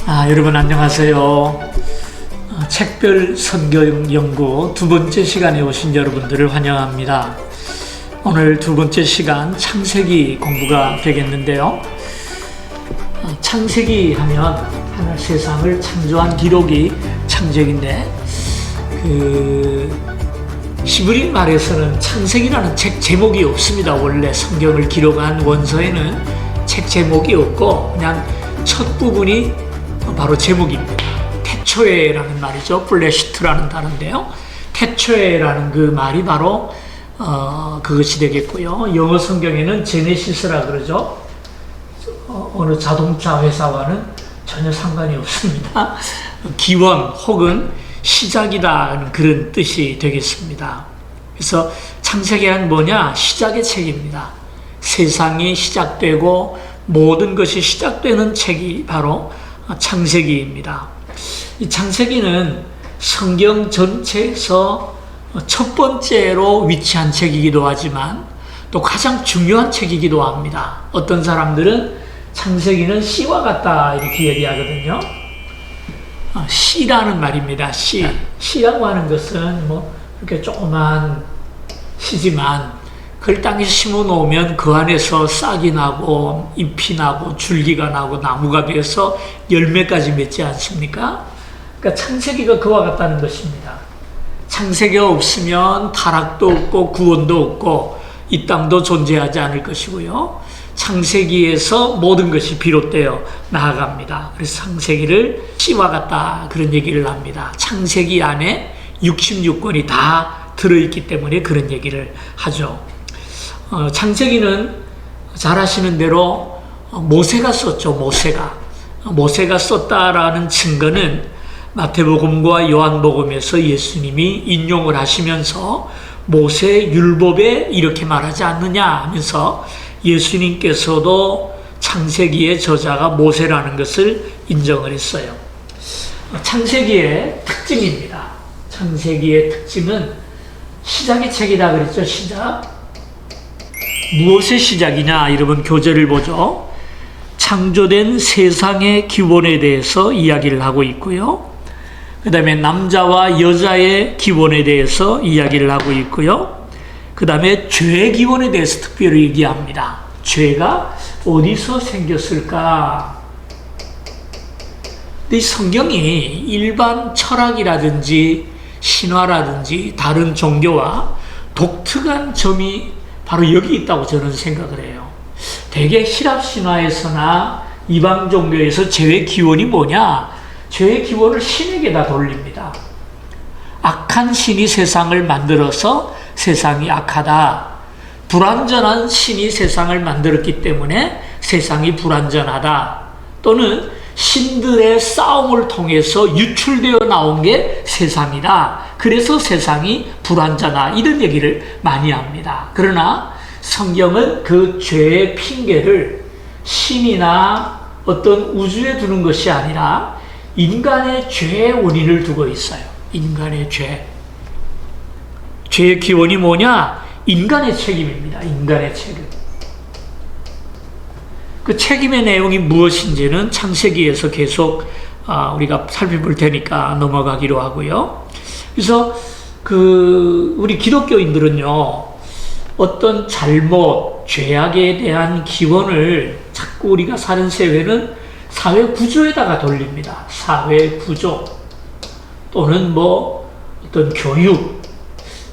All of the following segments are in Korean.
여러분 안녕하세요. 책별 성경 연구 두 번째 시간에 오신 여러분들을 환영합니다. 오늘 두 번째 시간 창세기 공부가 되겠는데요. 창세기 하면 하늘 세상을 창조한 기록이 창세기인데 히브리 말에서는 창세기라는 책 제목이 없습니다. 원래 성경을 기록한 원서에는 책 제목이 없고 그냥 첫 부분이 바로 제목입니다. 태초에라는 말이죠. 플래시트라는 단어인데요. 태초에라는 그 말이 바로 그것이 되겠고요. 영어 성경에는 제네시스라 그러죠. 어느 자동차 회사와는 전혀 상관이 없습니다. 기원 혹은 시작이라는 그런 뜻이 되겠습니다. 그래서 창세기는 뭐냐? 시작의 책입니다. 세상이 시작되고 모든 것이 시작되는 책이 바로 창세기입니다. 이 창세기는 성경 전체에서 첫 번째로 위치한 책이기도 하지만 또 가장 중요한 책이기도 합니다. 어떤 사람들은 창세기는 씨와 같다 이렇게 얘기하거든요. 씨라는 말입니다. 씨라고 하는 것은 이렇게 조그만 씨지만 그걸 땅에 심어 놓으면 그 안에서 싹이 나고 잎이 나고 줄기가 나고 나무가 돼서 열매까지 맺지 않습니까? 그러니까 창세기가 그와 같다는 것입니다. 창세기가 없으면 타락도 없고 구원도 없고 이 땅도 존재하지 않을 것이고요. 창세기에서 모든 것이 비롯되어 나아갑니다. 그래서 창세기를 씨와 같다 그런 얘기를 합니다. 창세기 안에 66권이 다 들어있기 때문에 그런 얘기를 하죠. 창세기는 잘 아시는 대로 모세가 썼죠. 모세가 썼다라는 증거는 마태복음과 요한복음에서 예수님이 인용을 하시면서 모세 율법에 이렇게 말하지 않느냐 하면서 예수님께서도 창세기의 저자가 모세라는 것을 인정을 했어요. 창세기의 특징입니다. 창세기의 특징은 시작의 책이다 그랬죠. 시작. 무엇의 시작이냐? 여러분 교재를 보죠. 창조된 세상의 기원에 대해서 이야기를 하고 있고요. 그 다음에 남자와 여자의 기원에 대해서 이야기를 하고 있고요. 그 다음에 죄의 기원에 대해서 특별히 얘기합니다. 죄가 어디서 생겼을까? 근데 이 성경이 일반 철학이라든지 신화라든지 다른 종교와 독특한 점이 바로 여기 있다고 저는 생각을 해요. 대개希腊 신화에서나 이방 종교에서 죄의 기원이 뭐냐? 죄의 기원을 신에게다 돌립니다. 악한 신이 세상을 만들어서 세상이 악하다. 불완전한 신이 세상을 만들었기 때문에 세상이 불완전하다. 또는 신들의 싸움을 통해서 유출되어 나온 게 세상이다. 그래서 세상이 불완전하다. 이런 얘기를 많이 합니다. 그러나 성경은 그 죄의 핑계를 신이나 어떤 우주에 두는 것이 아니라 인간의 죄의 원인을 두고 있어요. 인간의 죄. 죄의 기원이 뭐냐? 인간의 책임입니다. 인간의 책임. 그 책임의 내용이 무엇인지는 창세기에서 계속 우리가 살펴볼 테니까 넘어가기로 하고요. 그래서 우리 기독교인들은요, 어떤 잘못, 죄악에 대한 기원을 자꾸 우리가 사는 사회는 사회 구조에다가 돌립니다. 사회 구조 또는 어떤 교육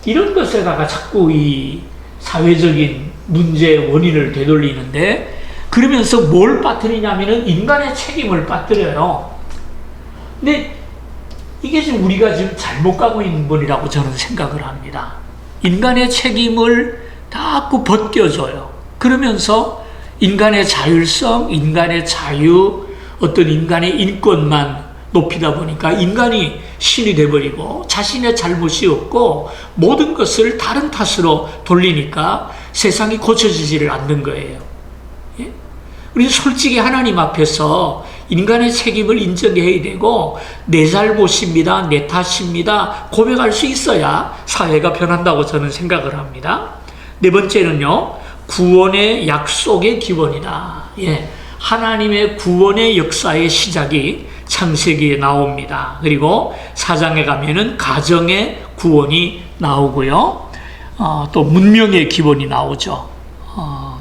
이런 것에다가 자꾸 이 사회적인 문제의 원인을 되돌리는데 그러면서 뭘 빠뜨리냐면은 인간의 책임을 빠뜨려요. 근데 이게 지금 우리가 지금 잘못 가고 있는 분이라고 저는 생각을 합니다. 인간의 책임을 자꾸 벗겨줘요. 그러면서 인간의 자율성, 인간의 자유, 어떤 인간의 인권만 높이다 보니까 인간이 신이 돼버리고 자신의 잘못이 없고 모든 것을 다른 탓으로 돌리니까 세상이 고쳐지지를 않는 거예요. 예? 우리 솔직히 하나님 앞에서 인간의 책임을 인정해야 되고 내 잘못입니다, 내 탓입니다 고백할 수 있어야 사회가 변한다고 저는 생각을 합니다. 네 번째는요, 구원의 약속의 기원이다. 예, 하나님의 구원의 역사의 시작이 창세기에 나옵니다. 그리고 4장에 가면은 가정의 구원이 나오고요. 또 문명의 기원이 나오죠.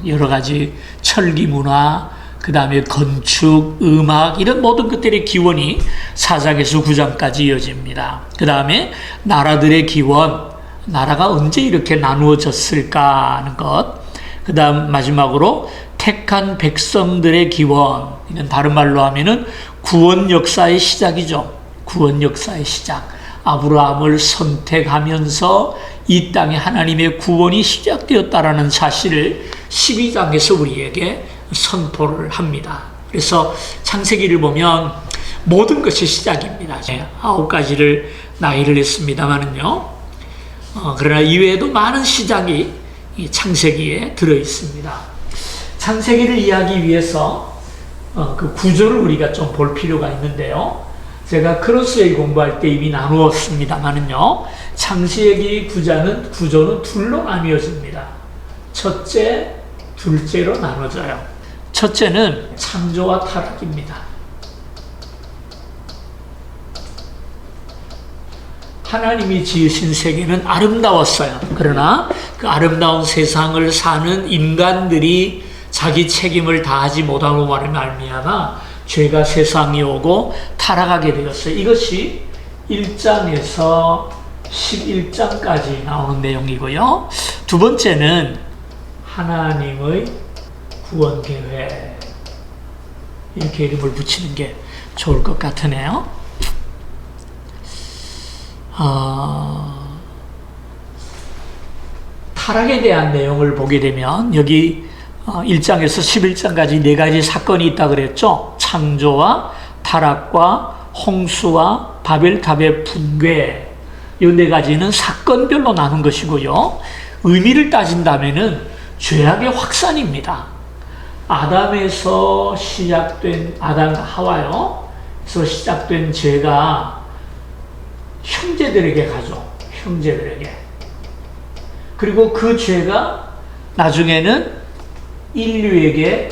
여러 가지 철기 문화, 그 다음에 건축, 음악 이런 모든 것들의 기원이 4장에서 9장까지 이어집니다. 그 다음에 나라들의 기원, 나라가 언제 이렇게 나누어졌을까 하는 것. 그 다음 마지막으로 택한 백성들의 기원. 이건 다른 말로 하면은 구원 역사의 시작이죠. 구원 역사의 시작. 아브라함을 선택하면서 이 땅에 하나님의 구원이 시작되었다라는 사실을 12장에서 우리에게 선포를 합니다. 그래서 창세기를 보면 모든 것이 시작입니다. 9가지를 나열을 했습니다만은요. 그러나 이외에도 많은 시작이 이 창세기에 들어 있습니다. 창세기를 이해하기 위해서 그 구조를 우리가 좀 볼 필요가 있는데요. 제가 크로스웨이 공부할 때 이미 나누었습니다만은요. 창세기 구조는 둘로 나뉘어집니다. 첫째, 둘째로 나눠져요. 첫째는 창조와 타락입니다. 하나님이 지으신 세계는 아름다웠어요. 그러나 그 아름다운 세상을 사는 인간들이 자기 책임을 다하지 못함으로 말미암아 죄가 세상에 오고 타락하게 되었어요. 이것이 1장에서 11장까지 나오는 내용이고요. 두 번째는 하나님의 구원 계획, 이렇게 이름을 붙이는 게 좋을 것 같으네요. 타락에 대한 내용을 보게 되면 여기 1장에서 11장까지 4가지 사건이 있다 그랬죠. 창조와 타락과 홍수와 바벨탑의 붕괴, 이 4가지는 사건별로 나눈 것이고요. 의미를 따진다면은 죄악의 확산입니다. 아담에서 시작된, 아담 하와에서 시작된 죄가 형제들에게 가죠. 형제들에게. 그리고 그 죄가 나중에는 인류에게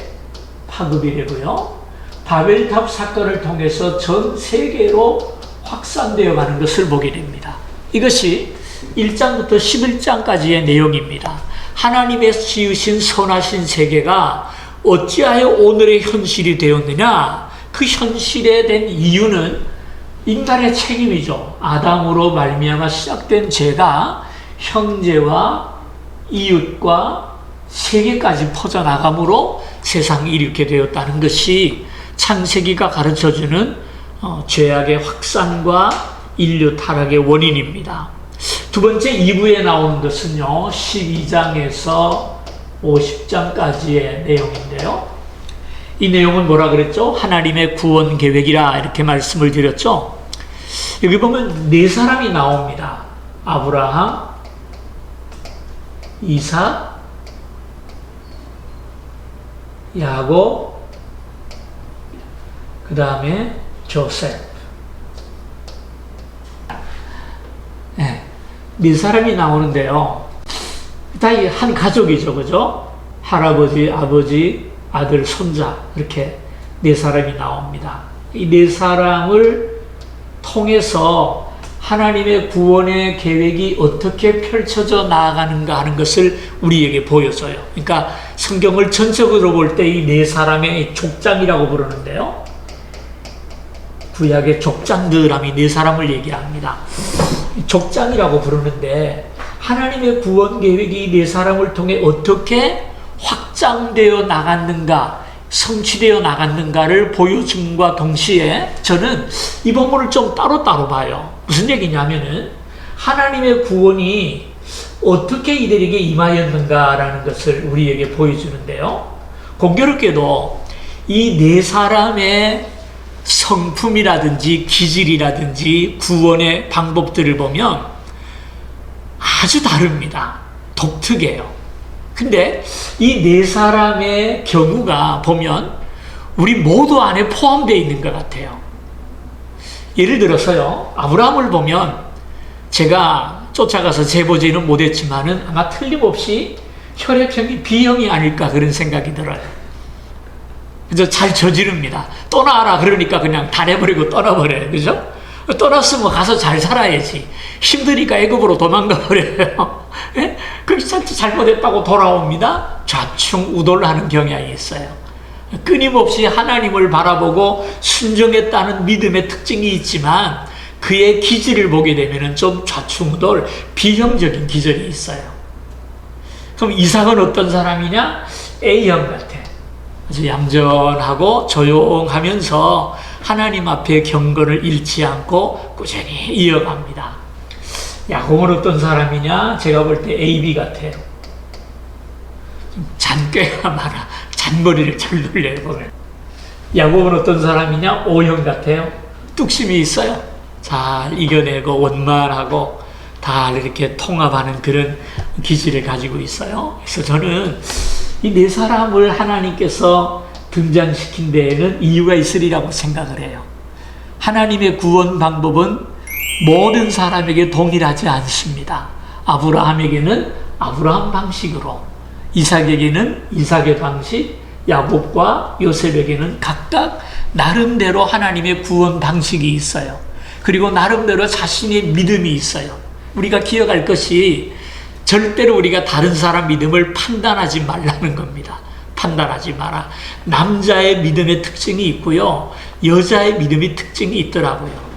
파급이 되고요. 바벨탑 사건을 통해서 전 세계로 확산되어 가는 것을 보게 됩니다. 이것이 1장부터 11장까지의 내용입니다. 하나님의 지으신 선하신 세계가 어찌하여 오늘의 현실이 되었느냐? 그 현실에 된 이유는 인간의 책임이죠. 아담으로 말미암아 시작된 죄가 형제와 이웃과 세계까지 퍼져나가므로 세상이 이렇게 되었다는 것이 창세기가 가르쳐주는 죄악의 확산과 인류 타락의 원인입니다. 두 번째 2부에 나오는 것은요, 12장에서 50장까지의 내용인데요. 이 내용은 뭐라 그랬죠? 하나님의 구원 계획이라 이렇게 말씀을 드렸죠. 여기 보면 4사람이 나옵니다. 아브라함, 이삭, 야곱, 그 다음에 조셉. 네 사람이 나오는데요. 다 한 가족이죠, 그죠? 할아버지, 아버지, 아들, 손자, 이렇게 4사람이 나옵니다. 이 4사람을 통해서 하나님의 구원의 계획이 어떻게 펼쳐져 나아가는가 하는 것을 우리에게 보여줘요. 그러니까 성경을 전적으로 볼 때 이 4사람의 족장이라고 부르는데요. 구약의 족장들함이 4사람을 얘기합니다. 족장이라고 부르는데 하나님의 구원 계획이 4사람을 통해 어떻게 확장되어 나갔는가, 성취되어 나갔는가를 보여줌과 동시에 저는 이 본문을 좀 따로따로 봐요. 무슨 얘기냐면은 하나님의 구원이 어떻게 이들에게 임하였는가라는 것을 우리에게 보여주는데요. 공교롭게도 이 4사람의 성품이라든지 기질이라든지 구원의 방법들을 보면 아주 다릅니다. 독특해요. 근데 이 4사람의 경우가 보면 우리 모두 안에 포함되어 있는 것 같아요. 예를 들어서요, 아브라함을 보면 제가 쫓아가서 재보지는 못했지만은 아마 틀림없이 혈액형이 B형이 아닐까 그런 생각이 들어요. 그죠? 잘 저지릅니다. 떠나라 그러니까 그냥 다 내버리고 떠나버려요. 그죠? 떠났으면 가서 잘 살아야지. 힘드니까 애굽으로 도망가 버려요. 예? 그래서 잘못했다고 돌아옵니다. 좌충우돌하는 경향이 있어요. 끊임없이 하나님을 바라보고 순종했다는 믿음의 특징이 있지만 그의 기질을 보게 되면 좀 좌충우돌, 비형적인 기질이 있어요. 그럼 이삭은 어떤 사람이냐? A형 같아. 아주 얌전하고 조용하면서 하나님 앞에 경건을 잃지 않고 꾸준히 이어갑니다. 야곱은 어떤 사람이냐? 제가 볼 때 AB 같아요. 잔꾀가 많아. 잔머리를 잘 돌려요, 보면. 야곱은 어떤 사람이냐? O형 같아요. 뚝심이 있어요. 잘 이겨내고 원만하고 다 이렇게 통합하는 그런 기질을 가지고 있어요. 그래서 저는 이 네 사람을 하나님께서 등장시킨 데에는 이유가 있으리라고 생각을 해요. 하나님의 구원 방법은 모든 사람에게 동일하지 않습니다. 아브라함에게는 아브라함 방식으로, 이삭에게는 이삭의 방식, 야곱과 요셉에게는 각각 나름대로 하나님의 구원 방식이 있어요. 그리고 나름대로 자신의 믿음이 있어요. 우리가 기억할 것이 절대로 우리가 다른 사람 믿음을 판단하지 말라는 겁니다. 판단하지 마라. 남자의 믿음의 특징이 있고요. 여자의 믿음의 특징이 있더라고요.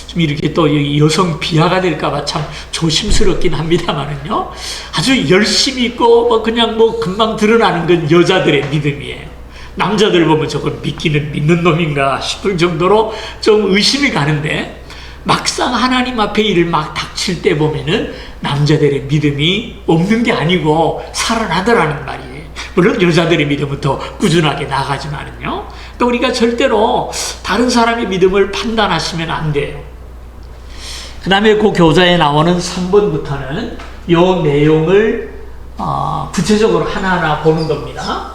좀 이렇게 또 여성 비하가 될까봐 참 조심스럽긴 합니다만은요. 아주 열심히 있고 그냥 금방 드러나는 건 여자들의 믿음이에요. 남자들 보면 저걸 믿는 놈인가 싶을 정도로 좀 의심이 가는데 막상 하나님 앞에 일을 막 닥칠 때 보면은 남자들의 믿음이 없는 게 아니고 살아나더라는 말이에요. 물론 여자들의 믿음은 더 꾸준하게 나가지만은요. 또 우리가 절대로 다른 사람의 믿음을 판단하시면 안 돼요. 그 다음에 그 교자에 나오는 3번부터는 이 내용을 구체적으로 하나하나 보는 겁니다.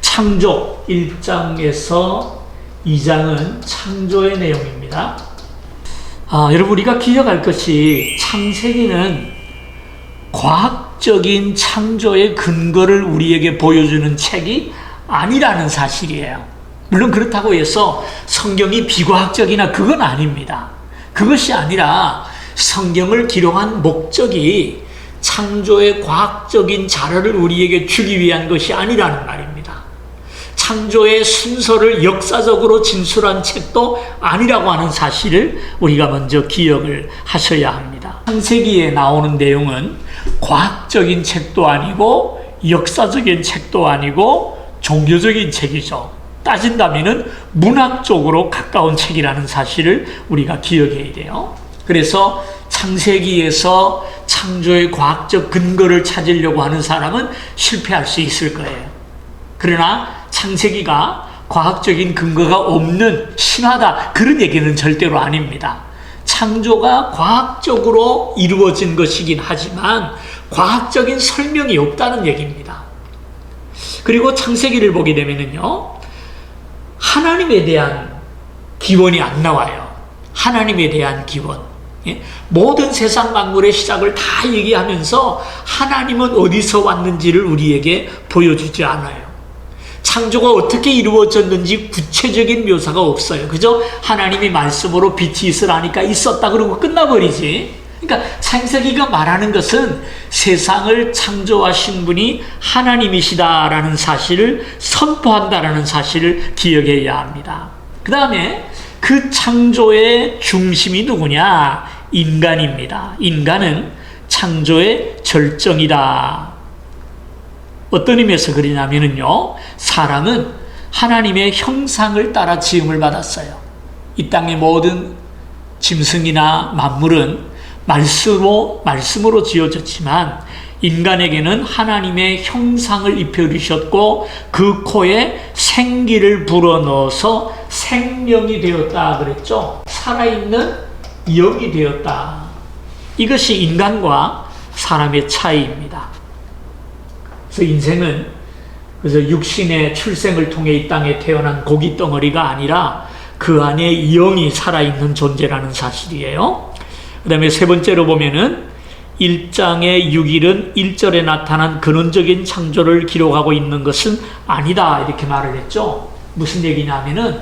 창조 1장에서 2장은 창조의 내용입니다. 여러분 우리가 기억할 것이 창세기는 과학적인 창조의 근거를 우리에게 보여주는 책이 아니라는 사실이에요. 물론 그렇다고 해서 성경이 비과학적이나 그건 아닙니다. 그것이 아니라 성경을 기록한 목적이 창조의 과학적인 자료를 우리에게 주기 위한 것이 아니라는 말입니다. 창조의 순서를 역사적으로 진술한 책도 아니라고 하는 사실을 우리가 먼저 기억을 하셔야 합니다. 창세기에 나오는 내용은 과학적인 책도 아니고 역사적인 책도 아니고 종교적인 책이죠. 따진다면은 문학적으로 가까운 책이라는 사실을 우리가 기억해야 돼요. 그래서 창세기에서 창조의 과학적 근거를 찾으려고 하는 사람은 실패할 수 있을 거예요. 그러나 창세기가 과학적인 근거가 없는 신화다 그런 얘기는 절대로 아닙니다. 창조가 과학적으로 이루어진 것이긴 하지만 과학적인 설명이 없다는 얘기입니다. 그리고 창세기를 보게 되면요, 하나님에 대한 기원이 안 나와요. 하나님에 대한 기원. 모든 세상 만물의 시작을 다 얘기하면서 하나님은 어디서 왔는지를 우리에게 보여주지 않아요. 창조가 어떻게 이루어졌는지 구체적인 묘사가 없어요. 그죠? 하나님이 말씀으로 빛이 있으라니까 있었다 그러고 끝나버리지. 그러니까 창세기가 말하는 것은 세상을 창조하신 분이 하나님이시다라는 사실을 선포한다라는 사실을 기억해야 합니다. 그 다음에 그 창조의 중심이 누구냐? 인간입니다. 인간은 창조의 절정이다. 어떤 의미에서 그러냐면요, 사람은 하나님의 형상을 따라 지음을 받았어요. 이 땅의 모든 짐승이나 만물은 말씀으로 지어졌지만 인간에게는 하나님의 형상을 입혀주셨고 그 코에 생기를 불어넣어서 생명이 되었다 그랬죠. 살아있는 영이 되었다. 이것이 인간과 사람의 차이입니다. 그래서 인생은 그래서 육신의 출생을 통해 이 땅에 태어난 고기 덩어리가 아니라 그 안에 영이 살아있는 존재라는 사실이에요. 그 다음에 세 번째로 보면은 1장의 6일은 1절에 나타난 근원적인 창조를 기록하고 있는 것은 아니다 이렇게 말을 했죠. 무슨 얘기냐면은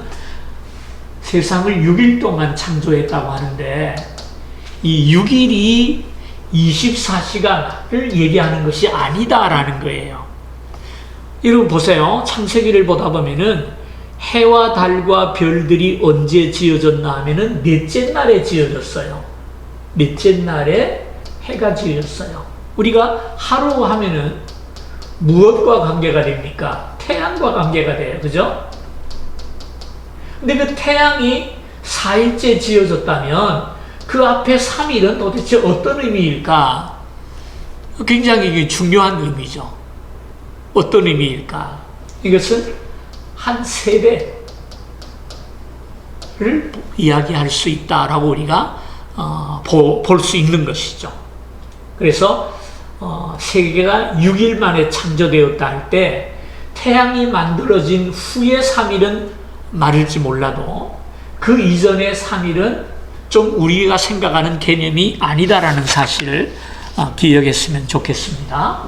세상을 6일 동안 창조했다고 하는데 이 6일이 24시간을 얘기하는 것이 아니다라는 거예요. 여러분 보세요. 창세기를 보다 보면은 해와 달과 별들이 언제 지어졌나 하면은 넷째 날에 지어졌어요. 넷째 날에 해가 지어졌어요. 우리가 하루 하면은 무엇과 관계가 됩니까? 태양과 관계가 돼요. 그죠? 근데 그 태양이 4일째 지어졌다면 그 앞에 3일은 도대체 어떤 의미일까? 굉장히 중요한 의미죠. 어떤 의미일까? 이것은 한 3배를 이야기할 수 있다라고 우리가 볼 수 있는 것이죠. 그래서 세계가 6일 만에 창조되었다 할 때 태양이 만들어진 후의 3일은 말일지 몰라도 그 이전의 3일은 좀 우리가 생각하는 개념이 아니다라는 사실을 기억했으면 좋겠습니다.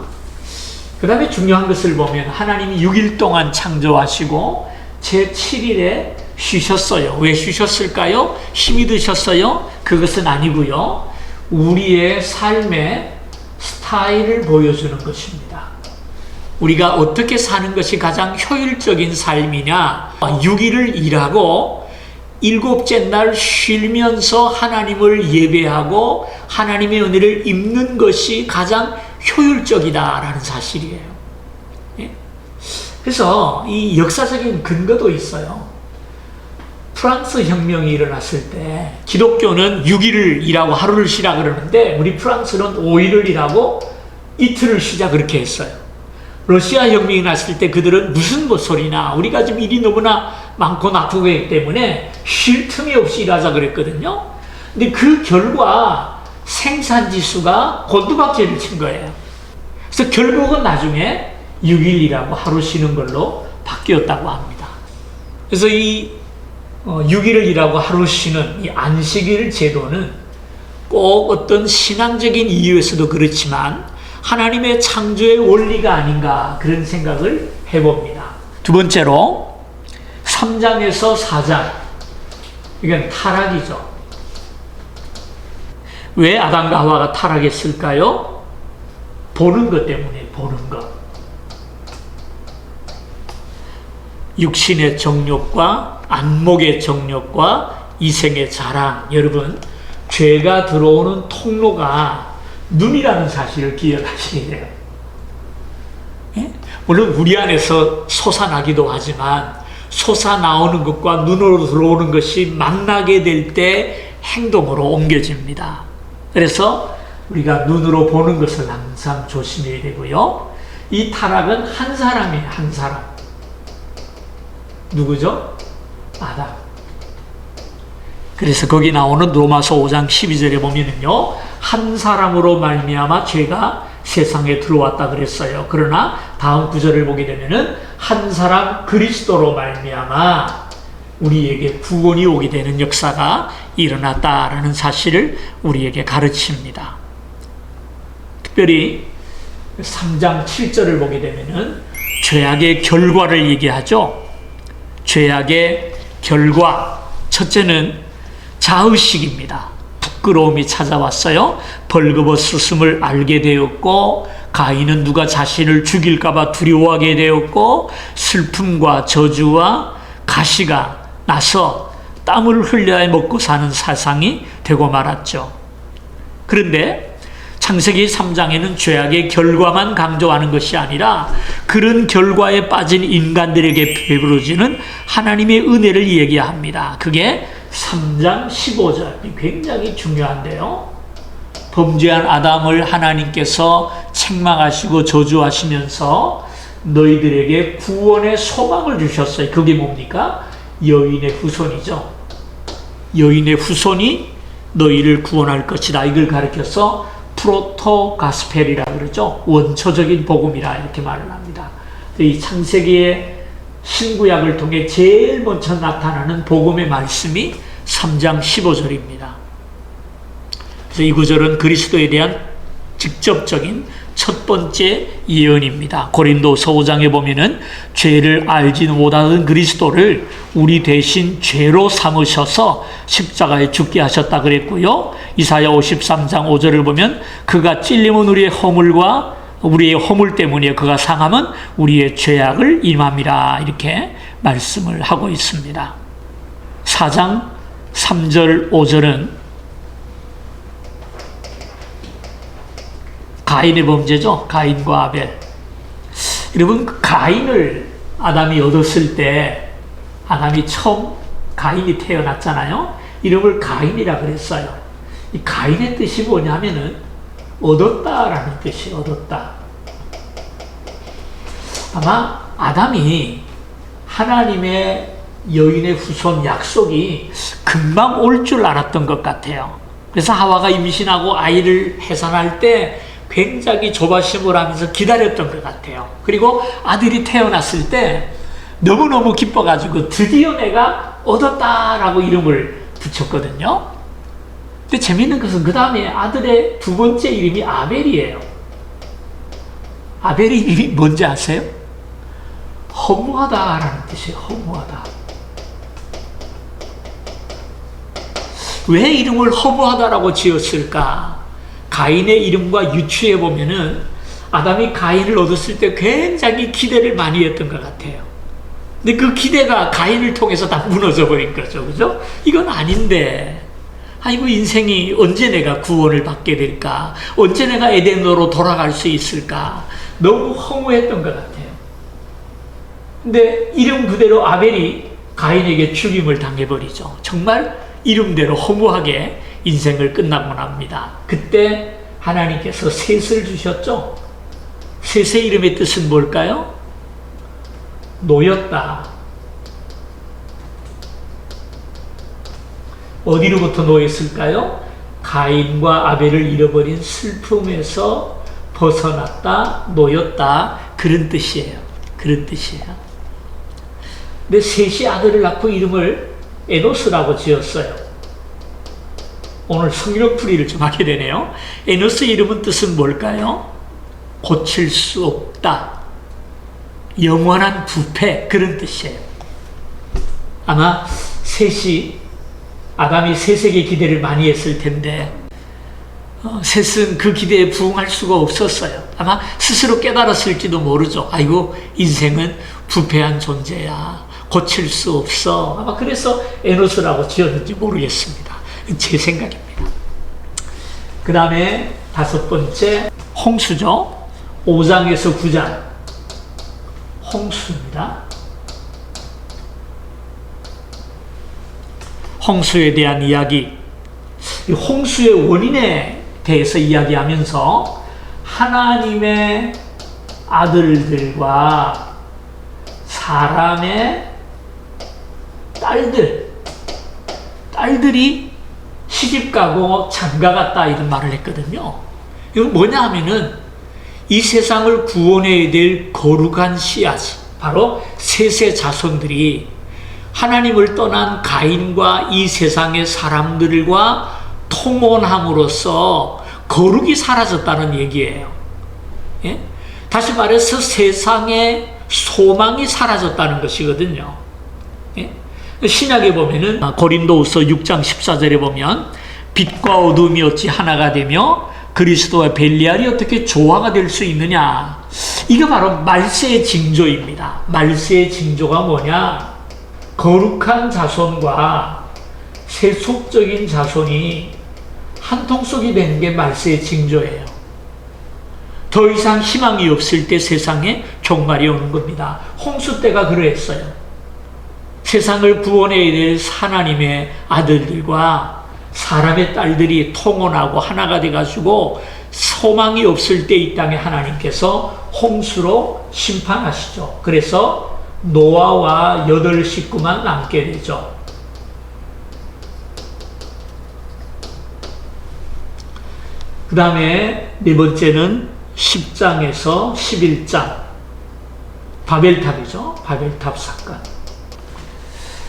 그 다음에 중요한 것을 보면 하나님이 6일 동안 창조하시고 제7일에 쉬셨어요. 왜 쉬셨을까요? 힘이 드셨어요? 그것은 아니고요. 우리의 삶의 스타일을 보여주는 것입니다. 우리가 어떻게 사는 것이 가장 효율적인 삶이냐? 6일을 일하고 7째 날 쉬면서 하나님을 예배하고 하나님의 은혜를 입는 것이 가장 효율적이다라는 사실이에요. 그래서 이 역사적인 근거도 있어요. 프랑스 혁명이 일어났을 때 기독교는 6일을 일하고 하루를 쉬라 그러는데 우리 프랑스는 5일을 일하고 이틀을 쉬자 그렇게 했어요. 러시아 혁명이 났을 때 그들은 무슨 소리나 우리가 지금 일이 너무나 많고 나쁘고 했기 때문에 쉴 틈이 없이 일하자 그랬거든요. 근데 그 결과 생산지수가 곤두박질을 친 거예요. 그래서 결국은 나중에 6일이라고 하루 쉬는 걸로 바뀌었다고 합니다. 그래서 이 6일을 일하고 하루 쉬는 이 안식일 제도는 꼭 어떤 신앙적인 이유에서도 그렇지만 하나님의 창조의 원리가 아닌가 그런 생각을 해봅니다. 두 번째로 3장에서 4장 이건 타락이죠. 왜 아담과 하와가 타락했을까요? 보는 것 때문에 보는 것. 육신의 정욕과 안목의 정욕과 이생의 자랑. 여러분 죄가 들어오는 통로가 눈이라는 사실을 기억하셔야 돼요. 예? 물론 우리 안에서 솟아나기도 하지만 솟아나오는 것과 눈으로 들어오는 것이 만나게 될 때 행동으로 옮겨집니다. 그래서 우리가 눈으로 보는 것을 항상 조심해야 되고요. 이 타락은 한 사람이에요. 한 사람. 누구죠? 아담. 그래서 거기 나오는 로마서 5장 12절에 보면은요, 한 사람으로 말미암아 죄가 세상에 들어왔다 그랬어요. 그러나 다음 구절을 보게 되면은 한 사람 그리스도로 말미암아 우리에게 구원이 오게 되는 역사가 일어났다라는 사실을 우리에게 가르칩니다. 특별히 3장 7절을 보게 되면은 죄악의 결과를 얘기하죠. 죄악의 결과. 첫째는 자의식입니다. 부끄러움이 찾아왔어요. 벌거벗었음을 알게 되었고, 가인은 누가 자신을 죽일까봐 두려워하게 되었고, 슬픔과 저주와 가시가 나서 땀을 흘려야 먹고 사는 세상이 되고 말았죠. 그런데 창세기 3장에는 죄악의 결과만 강조하는 것이 아니라 그런 결과에 빠진 인간들에게 베풀어지는 하나님의 은혜를 얘기합니다. 그게 3장 15절. 굉장히 중요한데요. 범죄한 아담을 하나님께서 책망하시고 저주하시면서 너희들에게 구원의 소망을 주셨어요. 그게 뭡니까? 여인의 후손이죠. 여인의 후손이 너희를 구원할 것이다. 이걸 가르쳐서 프로토 가스펠이라고 그러죠. 원초적인 복음이라 이렇게 말을 합니다. 이 창세기의 신구약을 통해 제일 먼저 나타나는 복음의 말씀이 3장 15절입니다. 그래서 이 구절은 그리스도에 대한 직접적인 첫 번째 예언입니다. 고린도서 5장에 보면은 죄를 알지 못하던 그리스도를 우리 대신 죄로 삼으셔서 십자가에 죽게 하셨다 그랬고요. 이사야 53장 5절을 보면 그가 찔림은 우리의 허물 때문에 그가 상함은 우리의 죄악을 임함이라 이렇게 말씀을 하고 있습니다. 4장 3절 5절은 가인의 범죄죠. 가인과 아벨. 여러분, 가인을 아담이 얻었을 때 아담이 처음 가인이 태어났잖아요. 이름을 가인이라 그랬어요. 이 가인의 뜻이 뭐냐면은 얻었다라는 뜻이에요. 얻었다. 아마 아담이 하나님의 여인의 후손 약속이 금방 올 줄 알았던 것 같아요. 그래서 하와가 임신하고 아이를 해산할 때 굉장히 조바심을 하면서 기다렸던 것 같아요. 그리고 아들이 태어났을 때 너무너무 기뻐가지고 드디어 내가 얻었다라고 이름을 붙였거든요. 근데 재밌는 것은 그 다음에 아들의 두 번째 이름이 아벨이에요. 아벨의 이름이 뭔지 아세요? 허무하다라는 뜻이에요. 허무하다. 왜 이름을 허무하다라고 지었을까? 가인의 이름과 유추해 보면은 아담이 가인을 얻었을 때 굉장히 기대를 많이 했던 것 같아요. 근데 그 기대가 가인을 통해서 다 무너져 버린 거죠. 그죠? 이건 아닌데. 아이고, 인생이 언제 내가 구원을 받게 될까? 언제 내가 에덴으로 돌아갈 수 있을까? 너무 허무했던 것 같아요. 근데 이름 그대로 아벨이 가인에게 죽임을 당해버리죠. 정말 이름대로 허무하게 인생을 끝나고 납니다. 그때 하나님께서 셋을 주셨죠. 셋의 이름의 뜻은 뭘까요? 놓였다. 어디로부터 놓였을까요? 가인과 아벨을 잃어버린 슬픔에서 벗어났다, 놓였다, 그런 뜻이에요. 그런 뜻이에요. 근데 셋이 아들을 낳고 이름을 에노스라고 지었어요. 오늘 성경풀이를 좀 하게 되네요. 에노스 이름은 뜻은 뭘까요? 고칠 수 없다. 영원한 부패, 그런 뜻이에요. 아마 아담이 셋에게 기대를 많이 했을 텐데 셋은 그 기대에 부응할 수가 없었어요. 아마 스스로 깨달았을지도 모르죠. 아이고, 인생은 부패한 존재야. 고칠 수 없어. 아마 그래서 에노스라고 지었는지 모르겠습니다. 제 생각입니다. 그 다음에 다섯 번째, 홍수죠. 5장에서 9장. 홍수입니다. 홍수에 대한 이야기. 이 홍수의 원인에 대해서 이야기하면서 하나님의 아들들과 사람의 딸들이 시집가고 장가갔다 이런 말을 했거든요. 이건 뭐냐 하면은 이 세상을 구원해야 될 거룩한 씨앗이 바로 셋의 자손들이 하나님을 떠난 가인과 이 세상의 사람들과 통혼함으로써 거룩이 사라졌다는 얘기예요. 예? 다시 말해서 세상의 소망이 사라졌다는 것이거든요. 예? 신약에 보면은 고린도후서 6장 14절에 보면 빛과 어둠이 어찌 하나가 되며 그리스도와 벨리알이 어떻게 조화가 될 수 있느냐. 이게 바로 말세의 징조입니다. 말세의 징조가 뭐냐? 거룩한 자손과 세속적인 자손이 한 통속이 되는 게 말세의 징조예요. 더 이상 희망이 없을 때 세상에 종말이 오는 겁니다. 홍수 때가 그랬어요. 세상을 구원해야 될 하나님의 아들들과 사람의 딸들이 통혼하고 하나가 돼가지고 소망이 없을 때 이 땅에 하나님께서 홍수로 심판하시죠. 그래서 노아와 8 식구만 남게 되죠. 그 다음에 네 번째는 10장에서 11장 바벨탑이죠. 바벨탑 사건.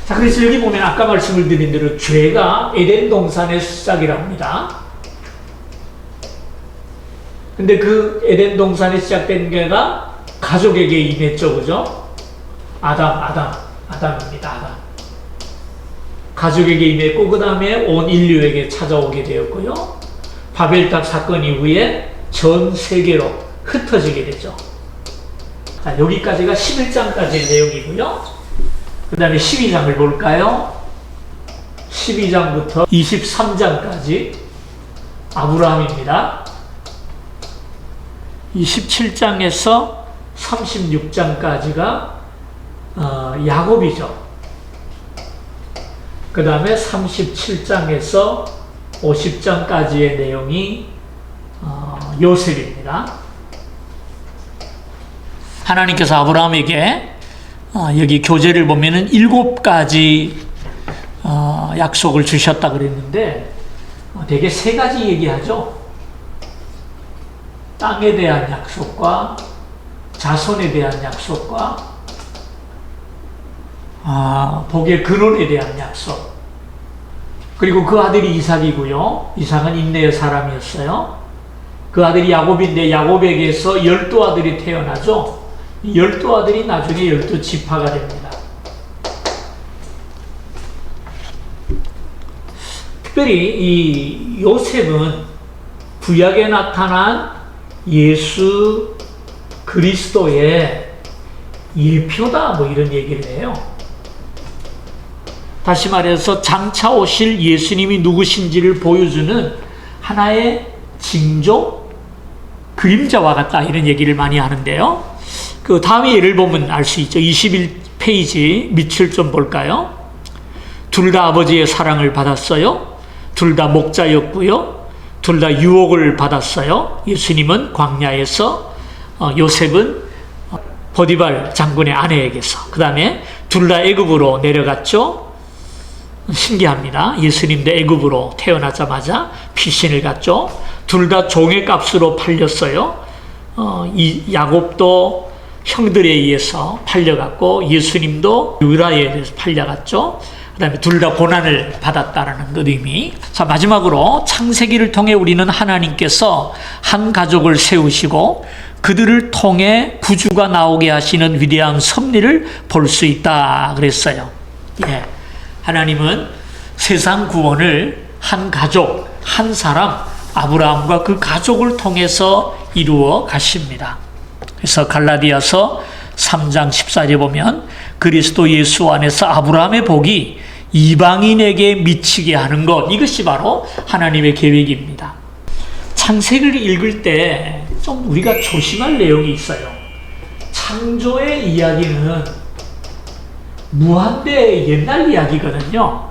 자, 그래서 여기 보면 아까 말씀을 드린 대로 죄가 에덴 동산의 시작이라고 합니다. 근데 그 에덴 동산이 시작된 게가 가족에게 임했죠, 그죠? 아담입니다, 아담. 가족에게 임했고, 그 다음에 온 인류에게 찾아오게 되었고요. 바벨탑 사건 이후에 전 세계로 흩어지게 되죠. 자, 여기까지가 11장까지의 내용이고요. 그 다음에 12장을 볼까요? 12장부터 23장까지 아브라함입니다. 27장에서 36장까지가 야곱이죠. 그 다음에 37장에서 50장까지의 내용이 요셉입니다. 하나님께서 아브라함에게 여기 교재를 보면은 7가지 약속을 주셨다 그랬는데 되게 3가지 얘기하죠. 땅에 대한 약속과 자손에 대한 약속과 복의 근원에 대한 약속. 그리고 그 아들이 이삭이고요. 이삭은 인내의 사람이었어요. 그 아들이 야곱인데 야곱에게서 12아들이 태어나죠. 12아들이 나중에 12지파가 됩니다. 특별히 이 요셉은 구약에 나타난 예수 그리스도의 예표다, 뭐 이런 얘기를 해요. 다시 말해서 장차 오실 예수님이 누구신지를 보여주는 하나의 징조, 그림자와 같다, 이런 얘기를 많이 하는데요. 그 다음에 예를 보면 알 수 있죠. 21페이지 밑을 좀 볼까요? 둘 다 아버지의 사랑을 받았어요. 둘 다 목자였고요. 둘 다 유혹을 받았어요. 예수님은 광야에서, 요셉은 보디발 장군의 아내에게서. 그 다음에 둘 다 애굽으로 내려갔죠. 신기합니다. 예수님도 애굽으로 태어나자마자 피신을 갔죠. 둘 다 종의 값으로 팔렸어요. 이 야곱도 형들에 의해서 팔려갔고 예수님도 유다에 의해서 팔려갔죠. 그 다음에 둘 다 고난을 받았다라는 그 의미. 자, 마지막으로 창세기를 통해 우리는 하나님께서 한 가족을 세우시고 그들을 통해 구주가 나오게 하시는 위대한 섭리를 볼 수 있다 그랬어요. 예. 하나님은 세상 구원을 한 가족, 한 사람, 아브라함과 그 가족을 통해서 이루어 가십니다. 그래서 갈라디아서 3장 14절에 보면 그리스도 예수 안에서 아브라함의 복이 이방인에게 미치게 하는 것, 이것이 바로 하나님의 계획입니다. 창세기를 읽을 때 좀 우리가 조심할 내용이 있어요. 창조의 이야기는 무한대 옛날 이야기거든요.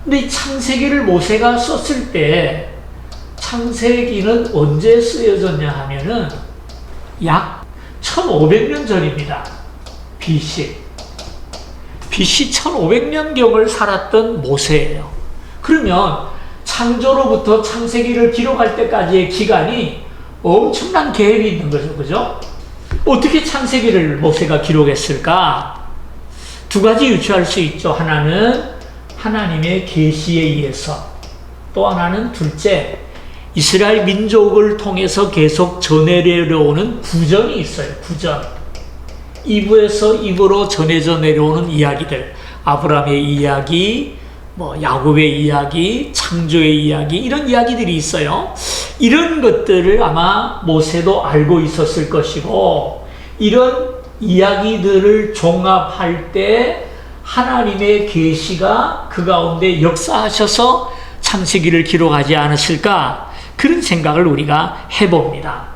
근데 이 창세기를 모세가 썼을 때 창세기는 언제 쓰여졌냐 하면은 약 1500년 전입니다. BC 1500년경을 살았던 모세예요. 그러면 창조로부터 창세기를 기록할 때까지의 기간이 엄청난 갭이 있는 거죠. 그죠? 어떻게 창세기를 모세가 기록했을까? 2가지 유추할 수 있죠. 하나는 하나님의 계시에 의해서, 또 하나는 둘째, 이스라엘 민족을 통해서 계속 전해내려오는 구전이 있어요. 구전. 이부에서 이부로 전해져 내려오는 이야기들, 아브라함의 이야기, 야곱의 이야기, 창조의 이야기, 이런 이야기들이 있어요. 이런 것들을 아마 모세도 알고 있었을 것이고, 이런 이야기들을 종합할 때 하나님의 계시가 그 가운데 역사하셔서 창세기를 기록하지 않았을까, 그런 생각을 우리가 해봅니다.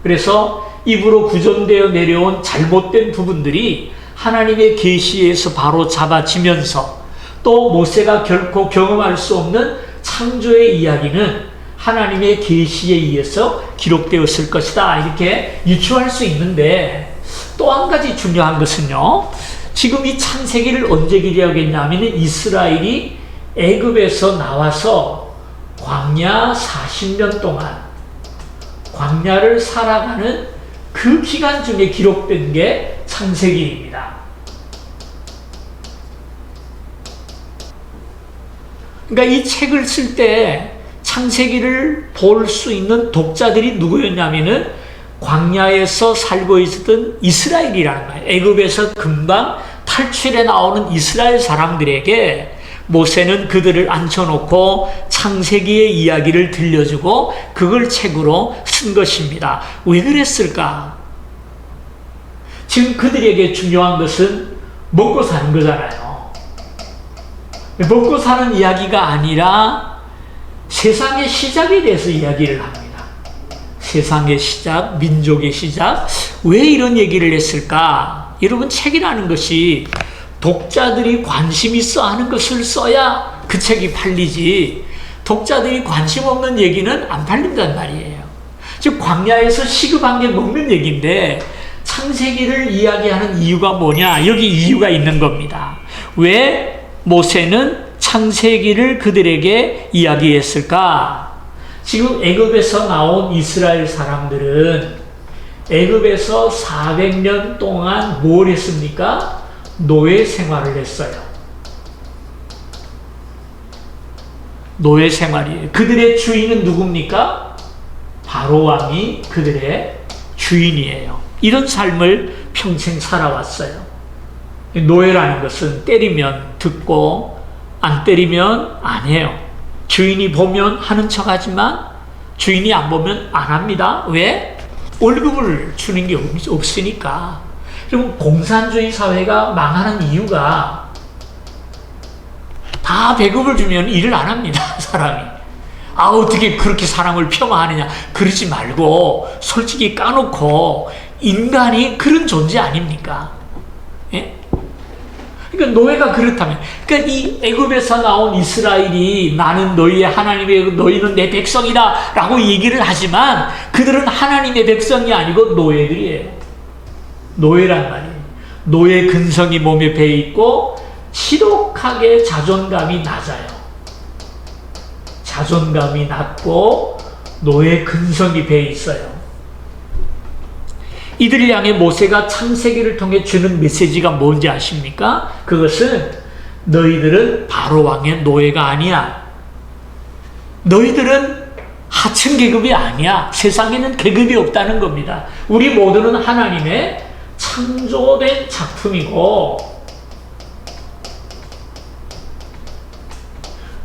그래서 입으로 구전되어 내려온 잘못된 부분들이 하나님의 계시에서 바로 잡아지면서, 또 모세가 결코 경험할 수 없는 창조의 이야기는 하나님의 계시에 의해서 기록되었을 것이다, 이렇게 유추할 수 있는데, 또 한 가지 중요한 것은요, 지금 이 창세기를 언제 기록했냐 하면 이스라엘이 애굽에서 나와서 광야 40년 동안 광야를 살아가는 그 기간 중에 기록된 게 창세기입니다. 그러니까 이 책을 쓸 때 창세기를 볼 수 있는 독자들이 누구였냐면은 광야에서 살고 있었던 이스라엘이라는 거예요. 애굽에서 금방 탈출해 나오는 이스라엘 사람들에게 모세는 그들을 앉혀놓고 창세기의 이야기를 들려주고 그걸 책으로 쓴 것입니다. 왜 그랬을까? 지금 그들에게 중요한 것은 먹고 사는 거잖아요. 먹고 사는 이야기가 아니라 세상의 시작에 대해서 이야기를 합니다. 세상의 시작, 민족의 시작. 왜 이런 얘기를 했을까? 여러분, 책이라는 것이 독자들이 관심 있어 하는 것을 써야 그 책이 팔리지, 독자들이 관심 없는 얘기는 안 팔린단 말이에요. 즉 광야에서 시급한 게 먹는 얘기인데 창세기를 이야기하는 이유가 뭐냐? 여기 이유가 있는 겁니다. 왜 모세는 창세기를 그들에게 이야기했을까? 지금 애굽에서 나온 이스라엘 사람들은 애굽에서 400년 동안 뭘 했습니까? 노예 생활을 했어요. 노예 생활이에요. 그들의 주인은 누굽니까? 바로 왕이 그들의 주인이에요. 이런 삶을 평생 살아왔어요. 노예라는 것은 때리면 듣고 안 때리면 안 해요. 주인이 보면 하는 척 하지만 주인이 안 보면 안 합니다. 왜? 월급을 주는 게 없으니까. 그럼 공산주의 사회가 망하는 이유가 다 배급을 주면 일을 안 합니다. 사람이. 어떻게 그렇게 사람을 폄하하느냐. 그러지 말고 솔직히 까놓고 인간이 그런 존재 아닙니까? 예? 그러니까 노예가 그렇다면, 그러니까 이 애굽에서 나온 이스라엘이 나는 너희의 하나님의, 너희는 내 백성이다 라고 얘기를 하지만 그들은 하나님의 백성이 아니고 노예들이에요. 노예란 말이에요. 노예 근성이 몸에 배어 있고 지독하게 자존감이 낮아요. 자존감이 낮고 노예 근성이 배어 있어요. 이들을 향해 모세가 창세기를 통해 주는 메시지가 뭔지 아십니까? 그것은 너희들은 바로 왕의 노예가 아니야. 너희들은 하층 계급이 아니야. 세상에는 계급이 없다는 겁니다. 우리 모두는 하나님의 창조된 작품이고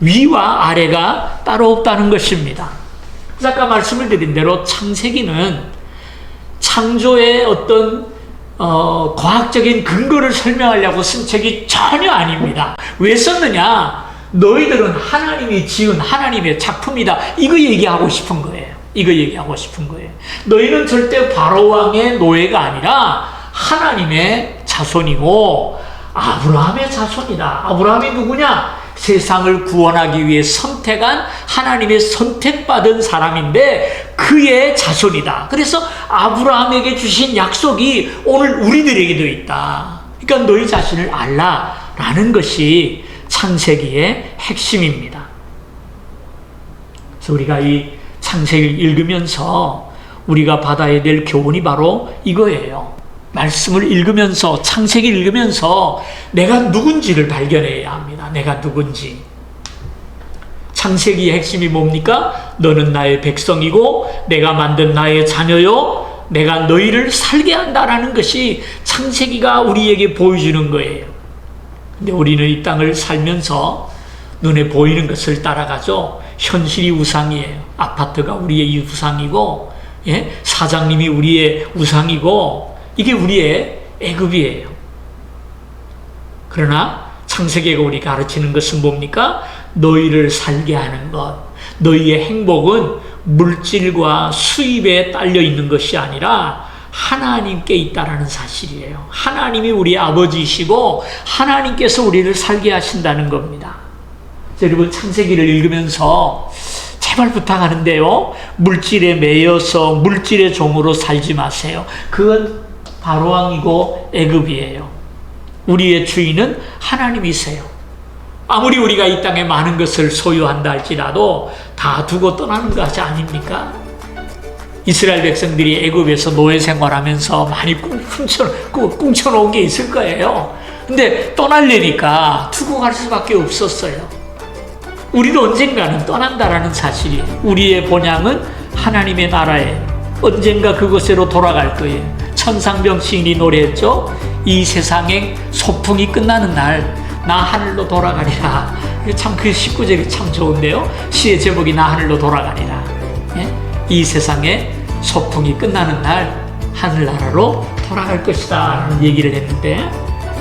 위와 아래가 따로 없다는 것입니다. 아까 말씀을 드린 대로 창세기는 창조의 어떤 과학적인 근거를 설명하려고 쓴 책이 전혀 아닙니다. 왜 썼느냐? 너희들은 하나님이 지은 하나님의 작품이다. 이거 얘기하고 싶은 거예요. 이거 얘기하고 싶은 거예요. 너희는 절대 바로왕의 노예가 아니라 하나님의 자손이고 아브라함의 자손이다. 아브라함이 누구냐? 세상을 구원하기 위해 선택한 하나님의 선택받은 사람인데 그의 자손이다. 그래서 아브라함에게 주신 약속이 오늘 우리들에게도 있다. 그러니까 너희 자신을 알라라는 것이 창세기의 핵심입니다. 그래서 우리가 이 창세기를 읽으면서 우리가 받아야 될 교훈이 바로 이거예요. 말씀을 읽으면서, 창세기를 읽으면서 내가 누군지를 발견해야 합니다. 내가 누군지. 창세기의 핵심이 뭡니까? 너는 나의 백성이고 내가 만든 나의 자녀요. 내가 너희를 살게 한다라는 것이 창세기가 우리에게 보여주는 거예요. 근데 우리는 이 땅을 살면서 눈에 보이는 것을 따라가죠. 현실이 우상이에요. 아파트가 우리의 우상이고, 예? 사장님이 우리의 우상이고, 이게 우리의 애굽이에요. 그러나 창세기가 우리 가르치는 것은 뭡니까? 너희를 살게 하는 것. 너희의 행복은 물질과 수입에 딸려 있는 것이 아니라 하나님께 있다라는 사실이에요. 하나님이 우리의 아버지이시고 하나님께서 우리를 살게 하신다는 겁니다. 여러분, 창세기를 읽으면서 제발 부탁하는데요, 물질에 매여서 물질의 종으로 살지 마세요. 그건 바로왕이고 애굽이에요. 우리의 주인은 하나님이세요. 아무리 우리가 이 땅에 많은 것을 소유한다 할지라도 다 두고 떠나는 것이 아닙니까? 이스라엘 백성들이 애굽에서 노예 생활하면서 많이 꿍쳐놓은 게 있을 거예요. 근데 떠나려니까 두고 갈 수밖에 없었어요. 우리도 언젠가는 떠난다라는 사실이에요. 우리의 본향은 하나님의 나라에 언젠가 그곳으로 돌아갈 거예요. 천상병 시인이 노래했죠. 이 세상의 소풍이 끝나는 날 나 하늘로 돌아가리라. 참 그 19절이 참 좋은데요. 시의 제목이 나 하늘로 돌아가리라. 예? 이 세상의 소풍이 끝나는 날 하늘나라로 돌아갈 것이다 라는 얘기를 했는데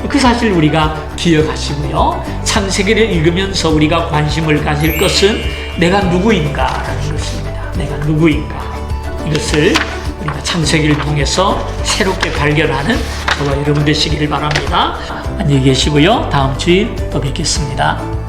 그 사실 우리가 기억하시고요. 창세기를 읽으면서 우리가 관심을 가질 것은 내가 누구인가 라는 것입니다. 내가 누구인가. 이것을 우리가 창세기를 통해서 새롭게 발견하는 저와 여러분 되시기를 바랍니다. 안녕히 계시고요. 다음 주일 또 뵙겠습니다.